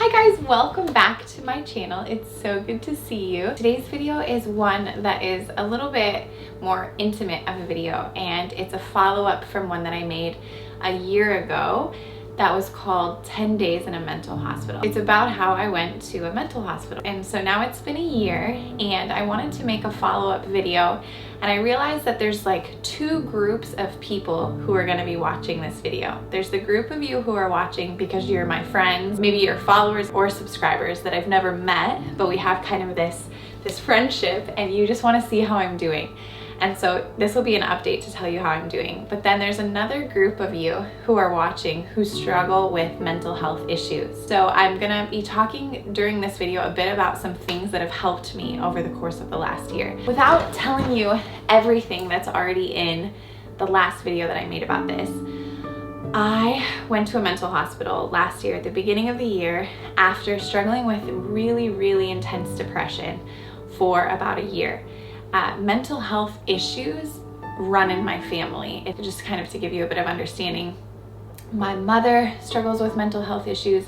Hi guys, welcome back to my channel. It's so good to see you. Today's video is one that is a little bit more intimate of a video, and it's a follow-up from one that I made a year ago that was called 10 Days in a Mental Hospital. It's about how I went to a mental hospital. And so now it's been a year and I wanted to make a follow-up video, and I realized that there's like two groups of people who are gonna be watching this video. There's the group of you who are watching because you're my friends, maybe you're followers or subscribers that I've never met, but we have kind of this friendship and you just wanna see how I'm doing. And so this will be an update to tell you how I'm doing. But then there's another group of you who are watching who struggle with mental health issues. So I'm gonna be talking during this video a bit about some things that have helped me over the course of the last year. Without telling you everything that's already in the last video that I made about this, I went to a mental hospital last year at the beginning of the year after struggling with really, really intense depression for about a year. Mental health issues run in my family. It just kind of to give you a bit of understanding. My mother struggles with mental health issues.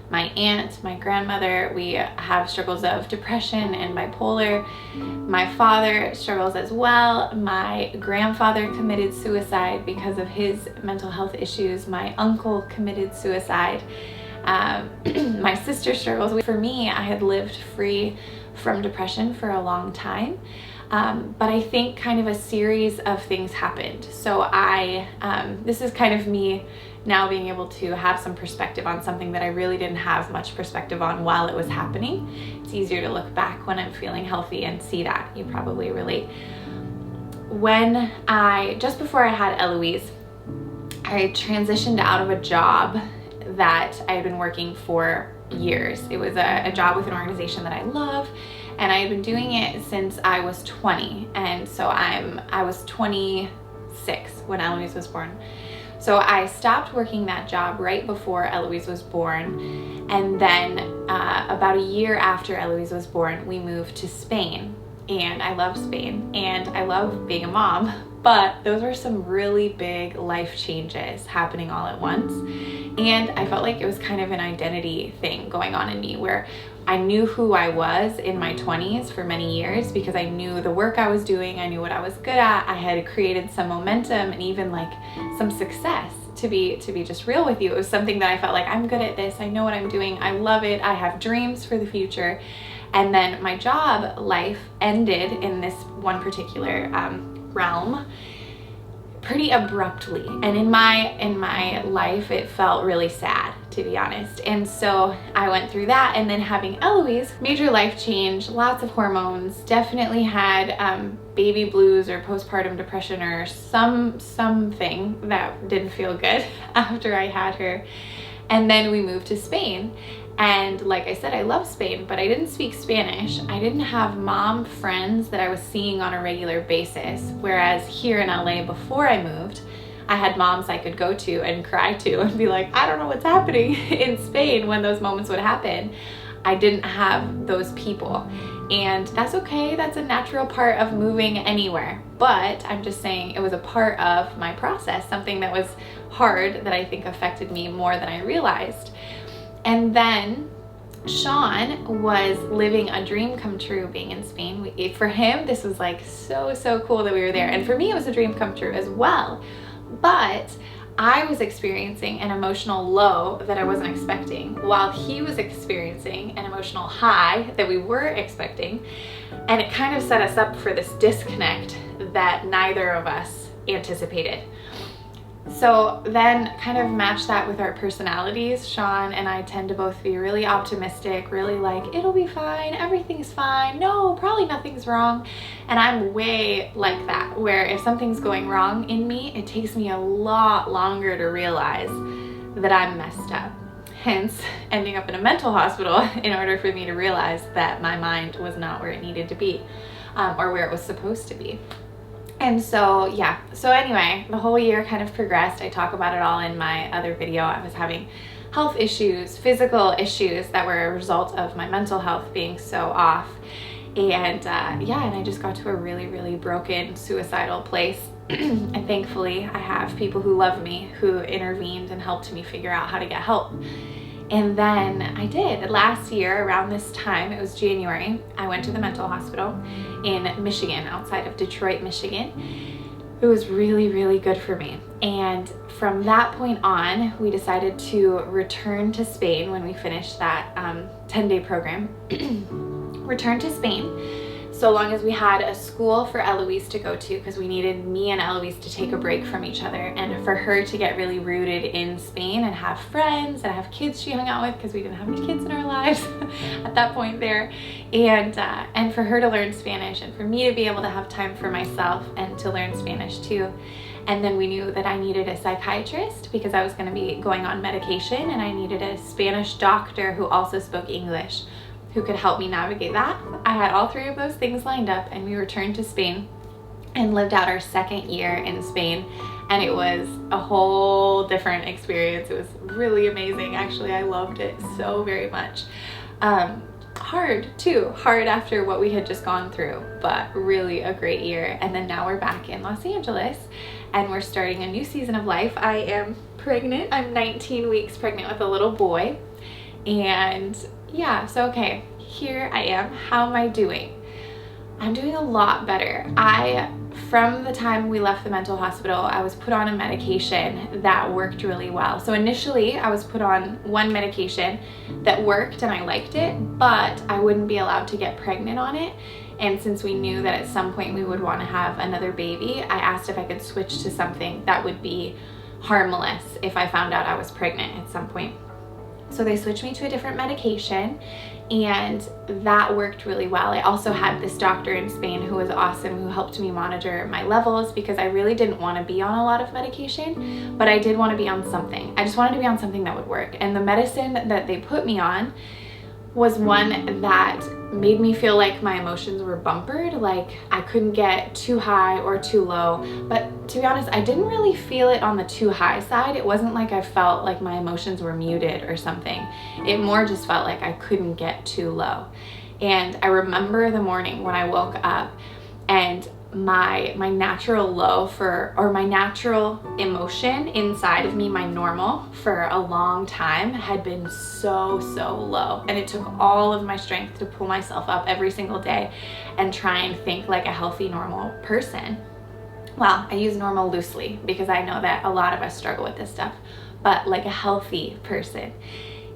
My aunt, my grandmother, we have struggles of depression and bipolar. My father struggles as well. My grandfather committed suicide because of his mental health issues. My uncle committed suicide. My sister struggles. For me, I had lived free from depression for a long time. But I think kind of a series of things happened. So this is kind of me now being able to have some perspective on something that I really didn't have much perspective on while it was happening. It's easier to look back when I'm feeling healthy and see that. You probably relate. Just before I had Eloise, I transitioned out of a job that I had been working for years. It was a job with an organization that I love, and I had been doing it since I was 20, and so I was 26 when Eloise was born. So I stopped working that job right before Eloise was born, and then about a year after Eloise was born, we moved to Spain. And I love Spain and I love being a mom, but those were some really big life changes happening all at once. And I felt like it was kind of an identity thing going on in me where I knew who I was in my 20s for many years because I knew the work I was doing, I knew what I was good at, I had created some momentum and even like some success. To be just real with you, it was something that I felt like I'm good at this, I know what I'm doing, I love it, I have dreams for the future. And then my job life ended in this one particular realm pretty abruptly. And in my life, it felt really sad, to be honest. And so I went through that, and then having Eloise, major life change, lots of hormones, definitely had baby blues or postpartum depression or something that didn't feel good after I had her. And then we moved to Spain. And like I said, I love Spain, but I didn't speak Spanish. I didn't have mom friends that I was seeing on a regular basis. Whereas here in LA before I moved, I had moms I could go to and cry to and be like, I don't know what's happening. In Spain, when those moments would happen, I didn't have those people. And that's okay, that's a natural part of moving anywhere. But I'm just saying it was a part of my process, something that was hard that I think affected me more than I realized. And then Shaun was living a dream come true being in Spain. For him, this was like so cool that we were there. And for me, it was a dream come true as well. But I was experiencing an emotional low that I wasn't expecting, while he was experiencing an emotional high that we were expecting. And it kind of set us up for this disconnect that neither of us anticipated. So then kind of match that with our personalities. Shaun and I tend to both be really optimistic, really like, it'll be fine, everything's fine, no, probably nothing's wrong. And I'm way like that, where if something's going wrong in me, it takes me a lot longer to realize that I'm messed up. Hence, ending up in a mental hospital in order for me to realize that my mind was not where it needed to be, or where it was supposed to be. And so, yeah, so anyway, the whole year kind of progressed. I talk about it all in my other video. I was having health issues, physical issues that were a result of my mental health being so off. And yeah, and I just got to a really, really broken, suicidal place. And thankfully, I have people who love me who intervened and helped me figure out how to get help. And then I did. Last year, around this time, it was January, I went to the mental hospital in Michigan, outside of Detroit, Michigan. It was really, really good for me. And from that point on, we decided to return to Spain when we finished that 10-day program. Return to Spain, so long as we had a school for Eloise to go to, because we needed me and Eloise to take a break from each other and for her to get really rooted in Spain and have friends and have kids she hung out with, because we didn't have any kids in our lives at that point there, and for her to learn Spanish and for me to be able to have time for myself and to learn Spanish too. And then we knew that I needed a psychiatrist because I was going to be going on medication, and I needed a Spanish doctor who also spoke English, who could help me navigate that. I had all three of those things lined up, and we returned to Spain and lived out our second year in Spain, and it was a whole different experience. It was really amazing. Actually, I loved it so very much. Hard too, hard after what we had just gone through, but really a great year. And then now we're back in Los Angeles and we're starting a new season of life. I am pregnant. I'm 19 weeks pregnant with a little boy. And yeah, so okay, here I am. How am I doing? I'm doing a lot better. From the time we left the mental hospital, I was put on a medication that worked really well. So initially I was put on one medication that worked and I liked it, but I wouldn't be allowed to get pregnant on it. And since we knew that at some point we would want to have another baby, I asked if I could switch to something that would be harmless if I found out I was pregnant at some point. So they switched me to a different medication, and that worked really well. I also had this doctor in Spain who was awesome, who helped me monitor my levels, because I really didn't want to be on a lot of medication, but I did want to be on something. I just wanted to be on something that would work. And the medicine that they put me on was one that made me feel like my emotions were bumpered, like I couldn't get too high or too low. But to be honest, I didn't really feel it on the too high side. It wasn't like I felt like my emotions were muted or something. It more just felt like I couldn't get too low. And I remember the morning when I woke up and my natural low my natural emotion inside of me, my normal, for a long time had been so low, and it took all of my strength to pull myself up every single day and try and think like a healthy, normal person. Well, I use normal loosely because I know that a lot of us struggle with this stuff, but like a healthy person.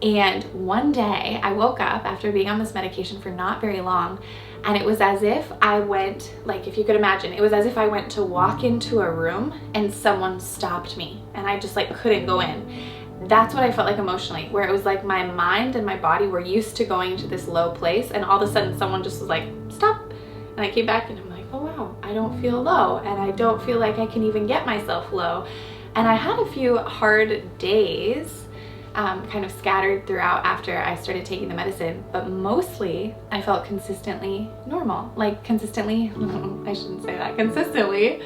And one day I woke up after being on this medication for not very long, and it was as if I went, like, if you could imagine, it was as if I went to walk into a room and someone stopped me and I just like couldn't go in. That's what I felt like emotionally, where it was like my mind and my body were used to going to this low place, and all of a sudden someone just was like, stop. And I came back and I'm like, oh wow, I don't feel low, and I don't feel like I can even get myself low. And I had a few hard days kind of scattered throughout after I started taking the medicine, but mostly I felt consistently normal, like consistently, I shouldn't say that, consistently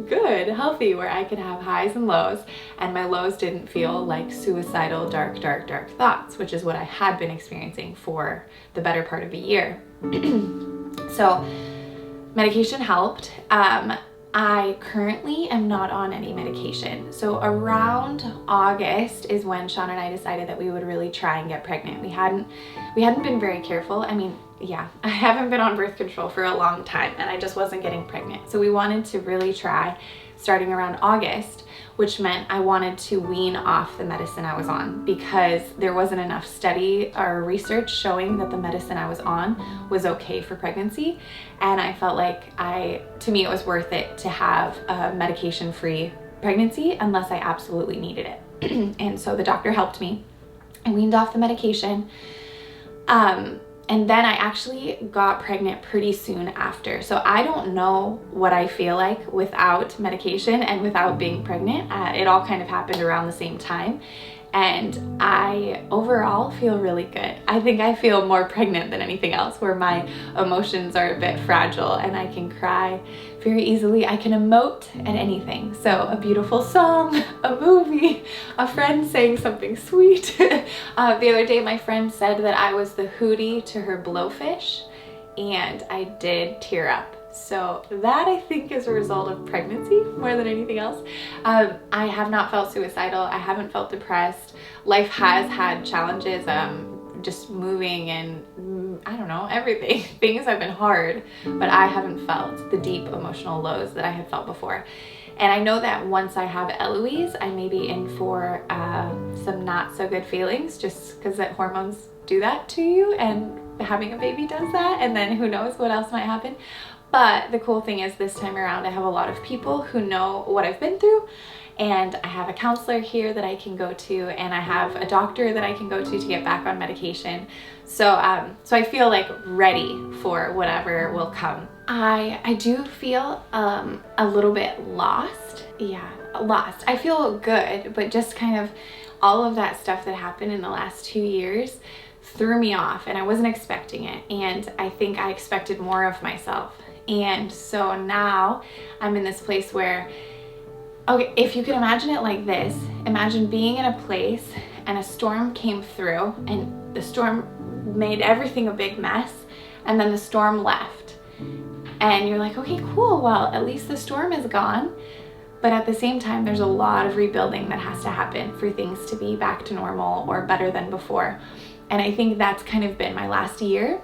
good, healthy, where I could have highs and lows, and my lows didn't feel like suicidal, dark thoughts, which is what I had been experiencing for the better part of a year. So medication helped. I currently am not on any medication. So around August is when Shaun and I decided that we would really try and get pregnant. We hadn't been very careful. I mean, yeah, I haven't been on birth control for a long time, and I just wasn't getting pregnant. So we wanted to really try starting around August, which meant I wanted to wean off the medicine I was on, because there wasn't enough study or research showing that the medicine I was on was okay for pregnancy. And I felt like to me it was worth it to have a medication-free pregnancy unless I absolutely needed it. And so the doctor helped me. I weaned off the medication. And then I actually got pregnant pretty soon after. So I don't know what I feel like without medication and without being pregnant. It all kind of happened around the same time. And I overall feel really good. I think I feel more pregnant than anything else, where my emotions are a bit fragile and I can cry very easily. I can emote at anything. So a beautiful song, a movie, a friend saying something sweet. The other day my friend said that I was the hootie to her blowfish, and I did tear up. So that, I think, is a result of pregnancy more than anything else. I have not felt suicidal. I haven't felt depressed. life has had challenges, just moving and I don't know, everything. Things have been hard, but I haven't felt the deep emotional lows that I had felt before. And I know that once I have Eloise, I may be in for some not so good feelings, just because that hormones do that to you, and having a baby does that, and then who knows what else might happen. But the cool thing is, this time around I have a lot of people who know what I've been through, and I have a counselor here that I can go to, and I have a doctor that I can go to get back on medication. So so I feel like ready for whatever will come. I do feel a little bit lost. Yeah, lost. I feel good, but just kind of all of that stuff that happened in the last 2 years threw me off, and I wasn't expecting it, and I think I expected more of myself. And so now I'm in this place where, okay, if you can imagine it like this, imagine being in a place and a storm came through, and the storm made everything a big mess, and then the storm left. And you're like, okay, cool, well, at least the storm is gone. But at the same time, there's a lot of rebuilding that has to happen for things to be back to normal or better than before. And I think that's kind of been my last year.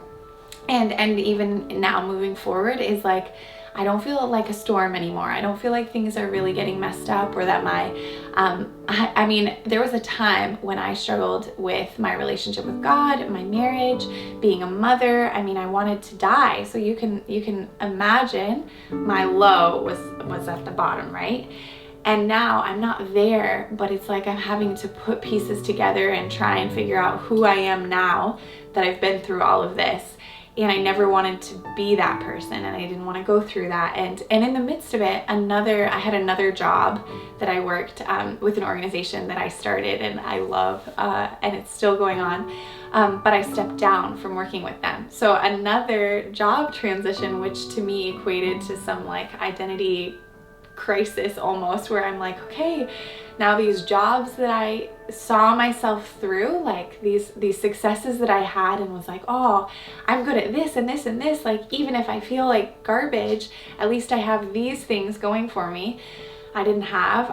And even now moving forward is like, I don't feel like a storm anymore. I don't feel like things are really getting messed up, or that my, I mean, there was a time when I struggled with my relationship with God, my marriage, being a mother. I mean, I wanted to die. So you can imagine my low was at the bottom, right? And now I'm not there, but it's like I'm having to put pieces together and try and figure out who I am now that I've been through all of this. And I never wanted to be that person, and I didn't want to go through that. And in the midst of it, I had another job that I worked with an organization that I started and I love, and it's still going on. But I stepped down from working with them. So another job transition, which to me equated to some like identity crisis almost, where I'm like, okay, now these jobs that I saw myself through, like these successes that I had, and was like, oh, I'm good at this and this and this, like even if I feel like garbage, at least I have these things going for me. I didn't have,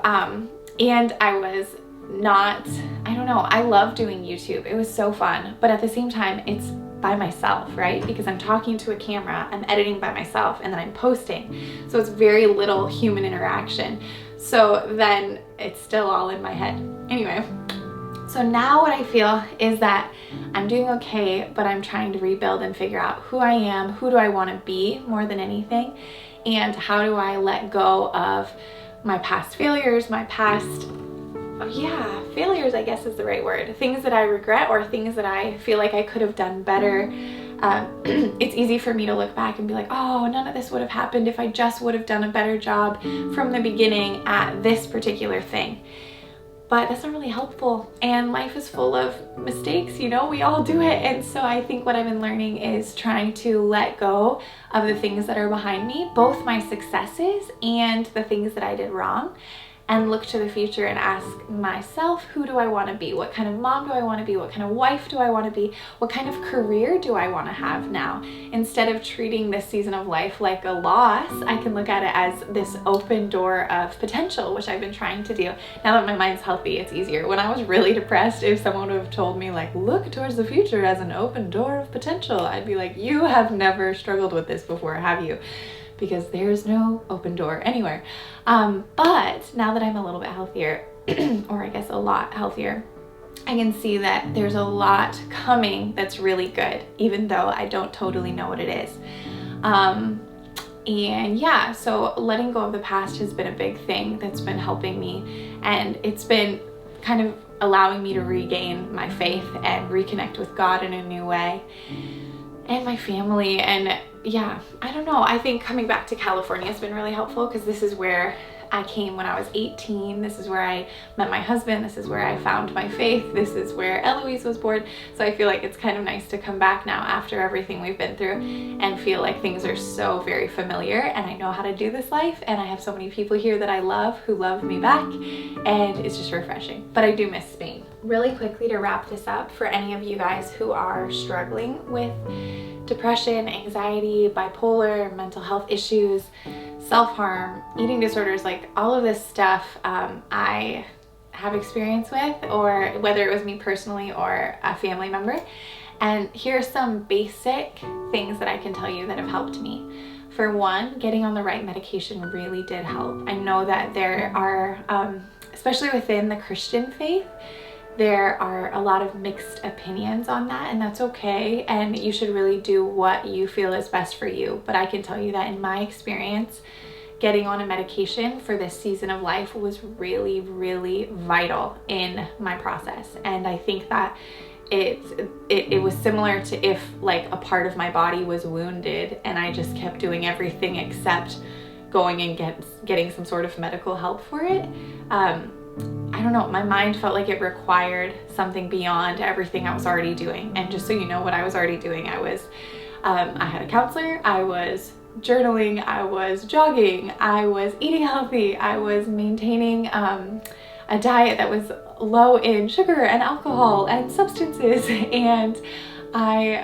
and I was not, I don't know, I love doing YouTube. It was so fun, but at the same time, it's by myself, right? Because I'm talking to a camera, I'm editing by myself, and then I'm posting. So it's very little human interaction. So then it's still all in my head. Anyway, so now what I feel is that I'm doing okay, but I'm trying to rebuild and figure out who I am, who do I want to be more than anything, and how do I let go of my past failures, my past, failures, I guess is the right word. Things that I regret, or things that I feel like I could have done better. It's easy for me to look back and be like, oh, none of this would have happened if I just would have done a better job from the beginning at this particular thing. But that's not really helpful. And life is full of mistakes, you know, we all do it. And so I think what I've been learning is trying to let go of the things that are behind me, both my successes and the things that I did wrong, and look to the future and ask myself, who do I want to be? What kind of mom do I want to be? What kind of wife do I want to be? What kind of career do I want to have now? Instead of treating this season of life like a loss, I can look at it as this open door of potential, which I've been trying to do. Now that my mind's healthy, it's easier. When I was really depressed, if someone would have told me like, look towards the future as an open door of potential, I'd be like, you have never struggled with this before, have you? Because there's no open door anywhere. But now that I'm a little bit healthier, or I guess a lot healthier, I can see that there's a lot coming that's really good, even though I don't totally know what it is. And yeah, so letting go of the past has been a big thing that's been helping me, and it's been kind of allowing me to regain my faith and reconnect with God in a new way, and my family. And yeah, I don't know, I think coming back to California has been really helpful, because this is where I came when I was 18. This is where I met my husband. This is where I found my faith. This is where Eloise was born. So I feel like it's kind of nice to come back now after everything we've been through and feel like things are so very familiar, and I know how to do this life, and I have so many people here that I love who love me back, and it's just refreshing. But I do miss Spain. Really quickly to wrap this up, for any of you guys who are struggling with depression, anxiety, bipolar, mental health issues, self-harm, eating disorders, like all of this stuff, I have experience with, or whether it was me personally or a family member. And here are some basic things that I can tell you that have helped me. For one, getting on the right medication really did help. I know that there are, especially within the Christian faith, there are a lot of mixed opinions on that, and that's okay. And you should really do what you feel is best for you. But I can tell you that in my experience, getting on a medication for this season of life was really, really vital in my process. And I think that it was similar to if like a part of my body was wounded and I just kept doing everything except going and getting some sort of medical help for it. I don't know, my mind felt like it required something beyond everything I was already doing. And just so you know what I was already doing, I had a counselor, I was journaling, I was jogging, I was eating healthy, I was maintaining a diet that was low in sugar and alcohol and substances, and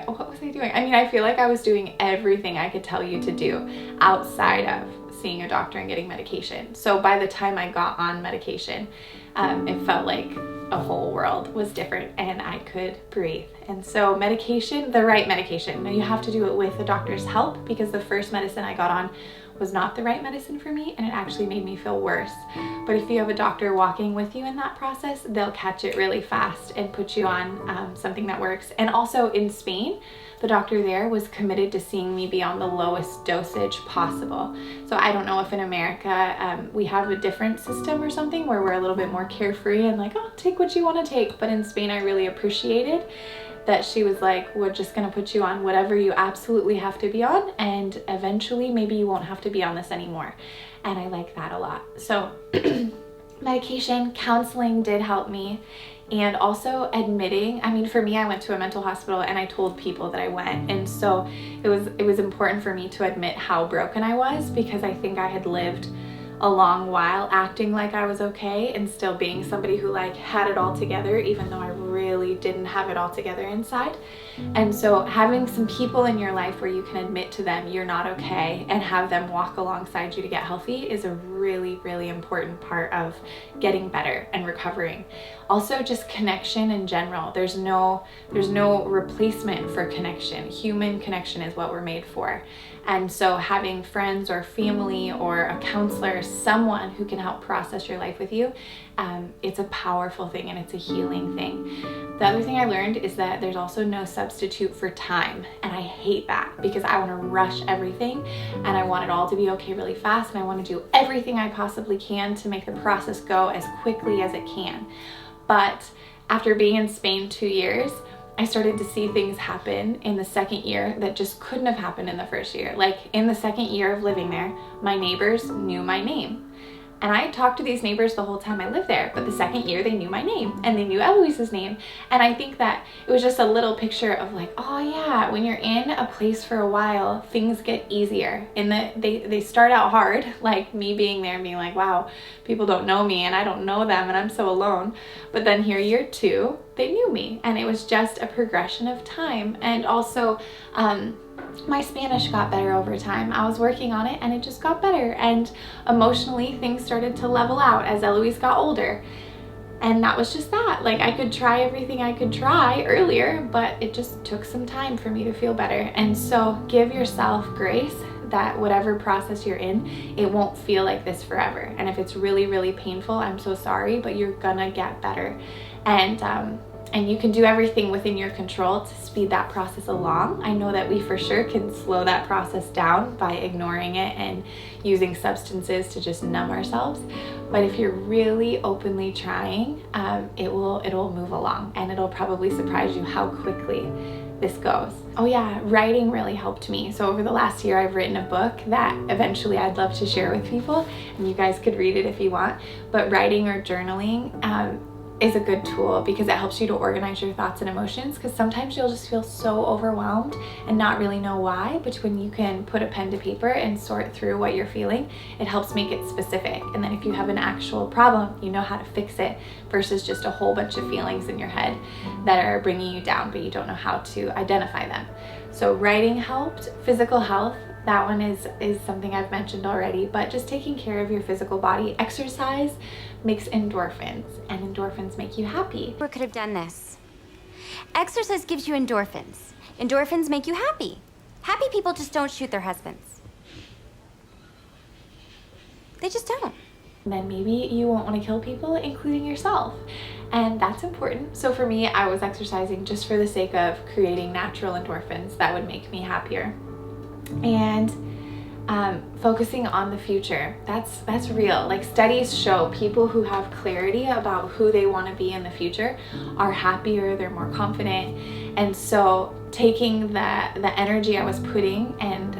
what was I doing? I mean, I feel like I was doing everything I could tell you to do outside of seeing a doctor and getting medication. So by the time I got on medication, it felt like a whole world was different and I could breathe. And so medication, the right medication, now you have to do it with a doctor's help, because the first medicine I got on was not the right medicine for me, and it actually made me feel worse. But if you have a doctor walking with you in that process, they'll catch it really fast and put you on something that works. And also in Spain, the doctor there was committed to seeing me be on the lowest dosage possible. So I don't know if in America we have a different system or something where we're a little bit more carefree and like, oh, take what you want to take. But in Spain, I really appreciated that she was like, we're just gonna put you on whatever you absolutely have to be on, and eventually maybe you won't have to be on this anymore. And I like that a lot. So medication, counseling did help me. And also admitting, I mean, for me, I went to a mental hospital and I told people that I went. And so it was important for me to admit how broken I was, because I think I had lived a long while acting like I was okay and still being somebody who like had it all together, even though I really didn't have it all together inside. And so having some people in your life where you can admit to them you're not okay and have them walk alongside you to get healthy is a really, really important part of getting better and recovering. Also, just connection in general. There's no replacement for connection. Human connection is what we're made for. And so having friends or family or a counselor, someone who can help process your life with you, it's a powerful thing and it's a healing thing. The other thing I learned is that there's also no substitute for time. And I hate that, because I want to rush everything and I want it all to be okay really fast, and I want to do everything I possibly can to make the process go as quickly as it can. But after being in Spain 2 years, I started to see things happen in the second year that just couldn't have happened in the first year. Like in the second year of living there, my neighbors knew my name. And I talked to these neighbors the whole time I lived there, but the second year they knew my name and they knew Eloise's name. And I think that it was just a little picture of like, oh yeah, when you're in a place for a while, things get easier. And they start out hard, like me being there and being like, wow, people don't know me and I don't know them and I'm so alone. But then here, year 2, they knew me, and it was just a progression of time. And also, my Spanish got better over time. I was working on it and it just got better, and emotionally things started to level out as Eloise got older. And that was just that. Like, I could try everything I could try earlier, but it just took some time for me to feel better. And so give yourself grace that whatever process you're in, it won't feel like this forever. And if it's really, really painful, I'm so sorry, but you're gonna get better. And you can do everything within your control to speed that process along. I know that we for sure can slow that process down by ignoring it and using substances to just numb ourselves. But if you're really openly trying, it'll move along, and it'll probably surprise you how quickly this goes. Oh yeah, writing really helped me. So over the last year, I've written a book that eventually I'd love to share with people, and you guys could read it if you want. But writing or journaling is a good tool, because it helps you to organize your thoughts and emotions, because sometimes you'll just feel so overwhelmed and not really know why. But when you can put a pen to paper and sort through what you're feeling, it helps make it specific. And then if you have an actual problem, you know how to fix it, versus just a whole bunch of feelings in your head that are bringing you down, but you don't know how to identify them. So writing helped. Physical health, That one is something I've mentioned already, but just taking care of your physical body. Exercise makes endorphins, and endorphins make you happy. Who could have done this? Exercise gives you endorphins. Endorphins make you happy. Happy people just don't shoot their husbands. They just don't. Then maybe you won't want to kill people, including yourself. And that's important. So for me, I was exercising just for the sake of creating natural endorphins that would make me happier. And focusing on the future, that's real. Like, studies show people who have clarity about who they want to be in the future are happier, they're more confident. And so taking the energy I was putting and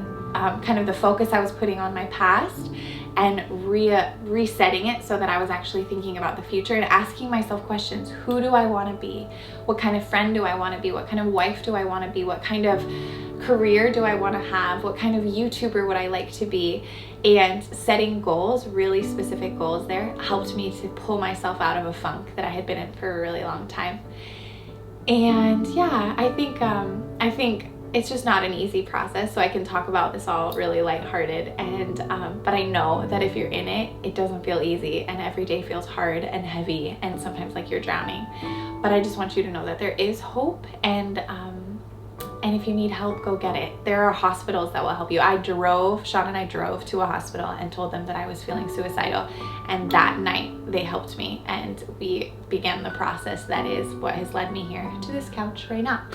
kind of the focus I was putting on my past and resetting it so that I was actually thinking about the future and asking myself questions. Who do I want to be? What kind of friend do I want to be? What kind of wife do I want to be? What kind of career do I want to have? What kind of YouTuber would I like to be? And setting goals, really specific goals there, helped me to pull myself out of a funk that I had been in for a really long time. And yeah, I think it's just not an easy process, so I can talk about this all really lighthearted, and but I know that if you're in it, it doesn't feel easy, and every day feels hard and heavy, and sometimes like you're drowning. But I just want you to know that there is hope, and if you need help, go get it. There are hospitals that will help you. Shaun and I drove to a hospital and told them that I was feeling suicidal, and that night they helped me, and we began the process that is what has led me here to this couch right now.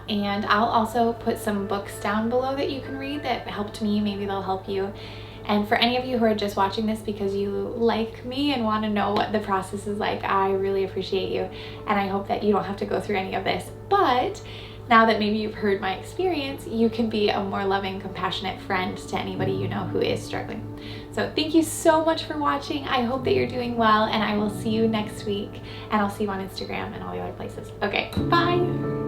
And I'll also put some books down below that you can read that helped me. Maybe they'll help you. And for any of you who are just watching this because you like me and want to know what the process is like, I really appreciate you. And I hope that you don't have to go through any of this. But now that maybe you've heard my experience, you can be a more loving, compassionate friend to anybody you know who is struggling. So thank you so much for watching. I hope that you're doing well, and I will see you next week. And I'll see you on Instagram and all the other places. Okay, bye.